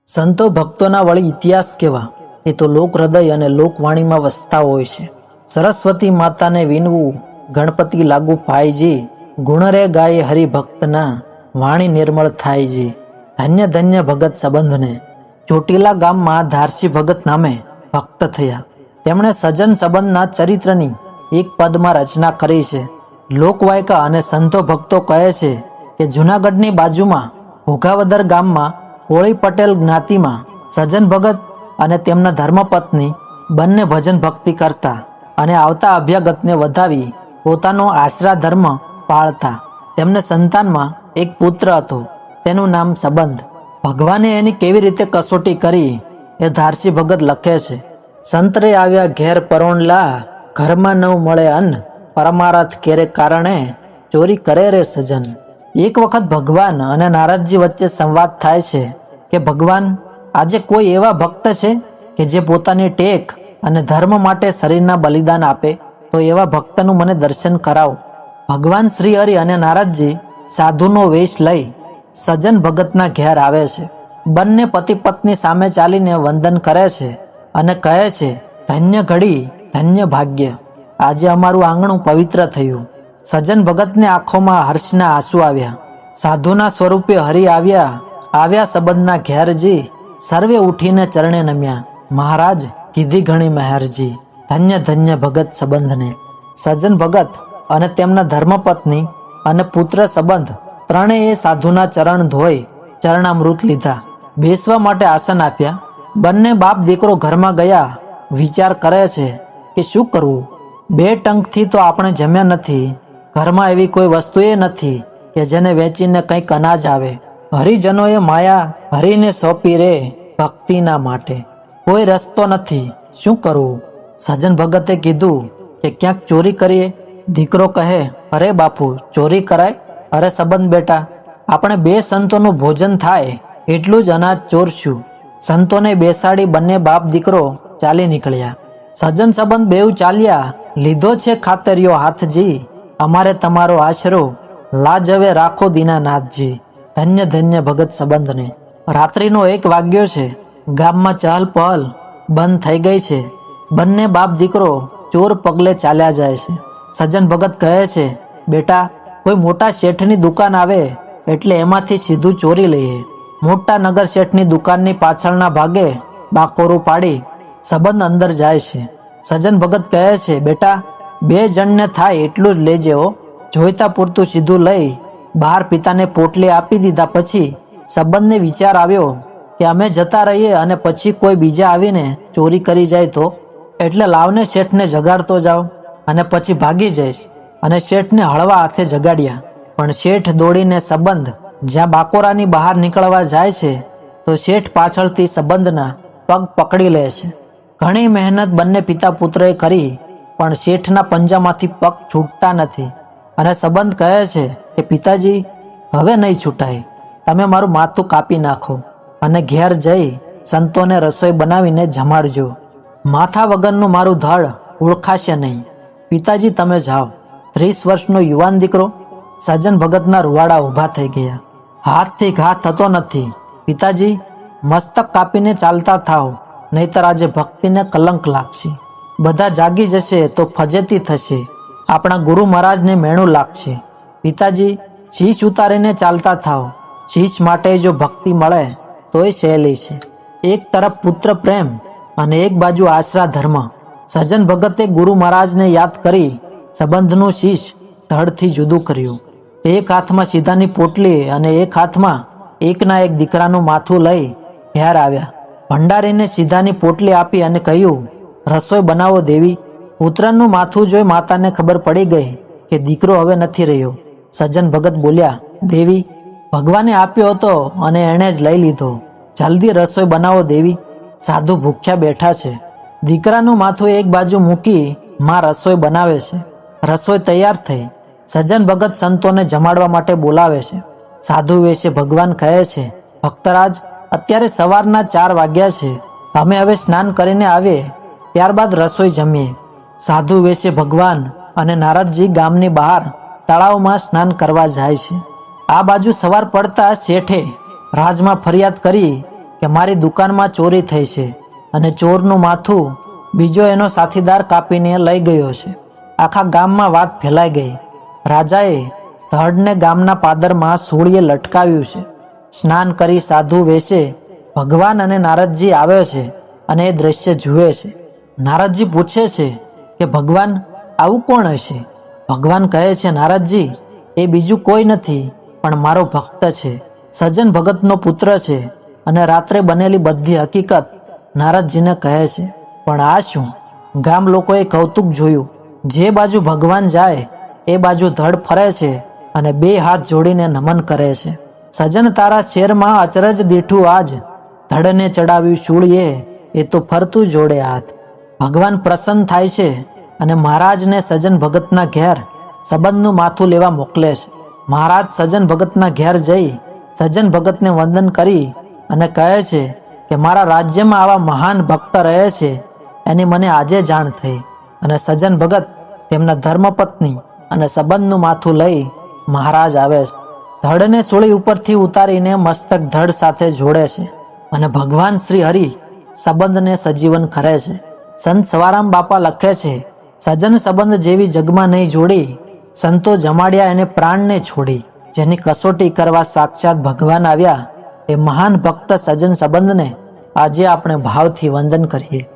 સંતો ભક્તોના વળી ઇતિહાસ કેવા, એ તો લોક હૃદય અને લોકવાણીમાં વસતા હોય છે. સરસ્વતી માતાને વિનવું ગણપતિ લાગુ પાયજી, ગુણ રે ગાય હરિભક્તના વાણી નિર્મળ થાયજી. ધન્ય ધન્ય ભગત સંબંધને. ચોટીલા ગામમાં ધારસી ભગત નામે ભક્ત થયા. તેમણે સજ્જન સંબંધના ચરિત્રની એક પદમાં રચના કરી છે. લોકવાયકા અને સંતો ભક્તો કહે છે કે જૂનાગઢની બાજુમાં ઘોઘાવદર ગામમાં કોળી પટેલ જ્ઞાતિમાં સજ્જન ભગત અને તેમના ધર્મપત્ની બંને ભજન ભક્તિ કરતા અને આવતા અભ્યાગતને વધાવી પોતાનો આશરા ધર્મ પાળતા. તેમને સંતાનમાં એક પુત્ર હતો, તેનું નામ સંબંધ. ભગવાને એની કેવી રીતે કસોટી કરી એ ધારસી ભગત લખે છે. સંતરે આવ્યા ઘેર પરોણલા, ઘરમાં નવ મળે અન્ન, પરમારથ કેરે કારણે ચોરી કરે રે સજન. એક વખત ભગવાન અને નારદજી વચ્ચે સંવાદ થાય છે કે ભગવાન, આજે કોઈ એવા ભક્ત છે કે જે પોતાની ટેક અને ધર્મ માટે શરીરના બલિદાન આપે, તો એવા ભક્તનું મને દર્શન કરાવો. ભગવાન શ્રી હરિ અને નારદજી સાધુનો વેશ લઈ સજ્જન ભગતના ઘેર આવે છે. બંને પતિ પત્ની સામે ચાલીને વંદન કરે છે અને કહે છે, ધન્ય ઘડી, ધન્ય ભાગ્ય, આજે અમારું આંગણું પવિત્ર થયું. સજ્જન ભગતને આંખોમાં હર્ષના આંસુ આવ્યા. સાધુના સ્વરૂપે હરિ આવ્યા સંબંધના ઘેરજી. સર્વે ઉઠીને ચરણે નમ્યા, મહારાજ કીધી ઘણી મહેરજી. ધન્ય ધન્ય ભગત સંબંધને. સજ્જન ભગત અને તેમના ધર્મપત્ની અને પુત્ર સંબંધ ત્રણેય સાધુના ચરણ ધોઈ ચરણામૃત લીધા. બેસવા માટે આસન આપ્યા. બંને બાપ દીકરો ઘરમાં ગયા. વિચાર કરે છે કે શું કરવું. બે ટંકથી તો આપણે જમ્યા નથી. ઘરમાં એવી કોઈ વસ્તુ એ નથી કે જેને વેચીને કંઈક અનાજ આવે. હરિજનોએ માયા હરિને સોંપી રે ભક્તિના માટે. કોઈ રસ્તો નથી, શું કરવું. સજ્જન ભગતે કીધું કે ક્યાંક ચોરી કરીએ. દીકરો કહે, અરે બાપુ, ચોરી કરાય? અરે સંબંધ બેટા, આપણે બે સંતોનું ભોજન થાય એટલું જ અનાજ ચોરશું. સંતોને બેસાડી બંને બાપ દીકરો ચાલી નીકળ્યા. સજ્જન સંબંધ બેઉ ચાલ્યા. લીધો છે ખાતરિયો હાથજી, અમારે તમારો આશરો લાજ હવે રાખો દીનાનાથજી. ધન્ય ધન્ય ભગત સંબંધને. રાત્રિનો 1 વાગ્યો છે. ગામમાં ચહલ પહલ બંધ થઈ ગઈ છે. બંને બાપ દીકરો ચોર પગલે ચાલ્યા જાય છે. સજ્જન ભગત કહે છે, બેટા, કોઈ મોટા શેઠની દુકાન આવે એટલે એમાંથી સીધું ચોરી લઈએ. મોટા નગર શેઠની દુકાનની પાછળના ભાગે બાકોરું પાડી સંબંધ અંદર જાય છે. સજ્જન ભગત કહે છે, બેટા, 2 જણને થાય એટલું જ લેજે હો. જોઈતા પૂરતું સીધું લઈ બહાર પિતાને પોટલી આપી દીધા. પછી સંબંધને વિચાર આવ્યો કે અમે જતા રહીએ અને પછી કોઈ બીજા આવીને ચોરી કરી જાય તો, એટલે લાવને શેઠને જગાડતો જાઓ અને પછી ભાગી જઈશ. અને શેઠને હળવા હાથે જગાડ્યા. પણ શેઠ દોડીને સંબંધ જ્યાં બાકોરાની બહાર નીકળવા જાય છે તો શેઠ પાછળથી સંબંધના પગ પકડી લે છે. ઘણી મહેનત બંને પિતા પુત્રએ કરી, પણ શેઠના પંજામાંથી પગ છૂટતા નથી. અને સંબંધ કહે છે કે પિતાજી, હવે નહીં છૂટાય. તમે મારું માથું કાપી નાખો અને ઘેર જઈ સંતોને રસોઈ બનાવીને જમાડજો. માથા વગરનું મારું ધડ ઓળખાશે નહીં. પિતાજી તમે જાઓ. 30 વર્ષનો યુવાન દીકરો. સજ્જન ભગતના રૂવાડા ઊભા થઈ ગયા. હાથથી ઘા થતો નથી. પિતાજી, મસ્તક કાપીને ચાલતા થાવ, નહીતર આજે ભક્તિને કલંક લાગશે. બધા જાગી જશે તો ફજેતી થશે. આપણા ગુરુ મહારાજને મેણું લાગશે. પિતાજી, શીશ ઉતારીને ચાલતા થાવ. શીશ માટે જો ભક્તિ મળે તોય સહેલી છે. એક તરફ પુત્ર પ્રેમ અને એક બાજુ આશરા ધર્મ. સજ્જન ભગતે ગુરુ મહારાજને યાદ કરી સંબંધનું શીશ ધડથી જુદું કર્યું. એક હાથમાં સીધાની પોટલી અને એક હાથમાં એકના એક દીકરાનું માથું લઈ ઘેર આવ્યા. ભંડારીને સીધાની પોટલી આપી અને કહ્યું, રસોઈ બનાવો દેવી. પુત્રનું માથું જોઈ માતાને ખબર પડી ગઈ કે દીકરો હવે નથી રહ્યો. સજ્જન ભગત બોલ્યા, દેવી, ભગવાને આપ્યો હતો અને એણે જ લઈ લીધો. જલ્દી રસોઈ બનાવો દેવી, સાધુ ભૂખ્યા બેઠા છે. દીકરાનું માથું એક બાજુ મૂકી માં રસોઈ બનાવે છે. રસોઈ તૈયાર થઈ. સજ્જન ભગત સંતોને જમાડવા માટે બોલાવે છે. સાધુ વેશે ભગવાન કહે છે, ભક્તરાજ, અત્યારે સવારના 4 વાગ્યા છે. અમે હવે સ્નાન કરીને આવીએ, ત્યારબાદ રસોઈ જમીએ. સાધુ વેશે ભગવાન અને નારદજી ગામની બહાર તળાવમાં સ્નાન કરવા જાય છે. આ બાજુ સવાર પડતા શેઠે રાજમાં ફરિયાદ કરી કે મારી દુકાનમાં ચોરી થઈ છે અને ચોરનું માથું બીજો એનો સાથીદાર કાપીને લઈ ગયો છે. આખા ગામમાં વાત ફેલાઈ ગઈ. રાજાએ ધડને ગામના પાદરમાં સૂળીએ લટકાવ્યું છે. સ્નાન કરી સાધુ વેશે ભગવાન અને નારદજી આવે છે અને એ દ્રશ્ય જુએ છે. નારદજી પૂછે છે કે ભગવાન આવું કોણ હશે? ભગવાન કહે છે, નારદજી, એ બીજું કોઈ નથી પણ મારો ભક્ત છે, સજ્જન ભગતનો પુત્ર છે. અને રાત્રે બનેલી બધી હકીકત નારદજીને કહે છે. પણ આ શું? ગામ લોકોએ કૌતુક જોયું. જે બાજુ ભગવાન જાય એ બાજુ ધડ ફરે છે અને બે હાથ જોડીને નમન કરે છે. સજ્જન તારા શેરમાં અચરજ દીઠું આજ, ધડને ચડાવ્યું શૂળીએ એ તો ફરતું જોડે હાથ. ભગવાન પ્રસન્ન થાય છે અને મહારાજને સજ્જન ભગતના ઘેર સંબંધનું માથું લેવા મોકલે છે. મહારાજ સજ્જન ભગતના ઘેર જઈ સજ્જન ભગતને વંદન કરી અને કહે છે કે મારા રાજ્યમાં આવા મહાન ભક્ત રહે છે એની મને આજે જાણ થઈ. અને સજ્જન ભગત તેમના ધર્મપત્ની અને સંબંધનું માથું લઈ મહારાજ આવે છે. ધડને સૂળી ઉપરથી ઉતારીને મસ્તક ધડ સાથે જોડે છે અને ભગવાન શ્રી હરિ સંબંધને સજીવન કરે છે. સંત સવારામ બાપા લખે છે, સજ્જન સંબંધ જેવી જગમાં નહીં જોડી, સંતો જમાડ્યા એને પ્રાણને છોડી. જેની કસોટી કરવા સાક્ષાત ભગવાન આવ્યા એ મહાન ભક્ત સજ્જન સંબંધને આજે આપણે ભાવથી વંદન કરીએ.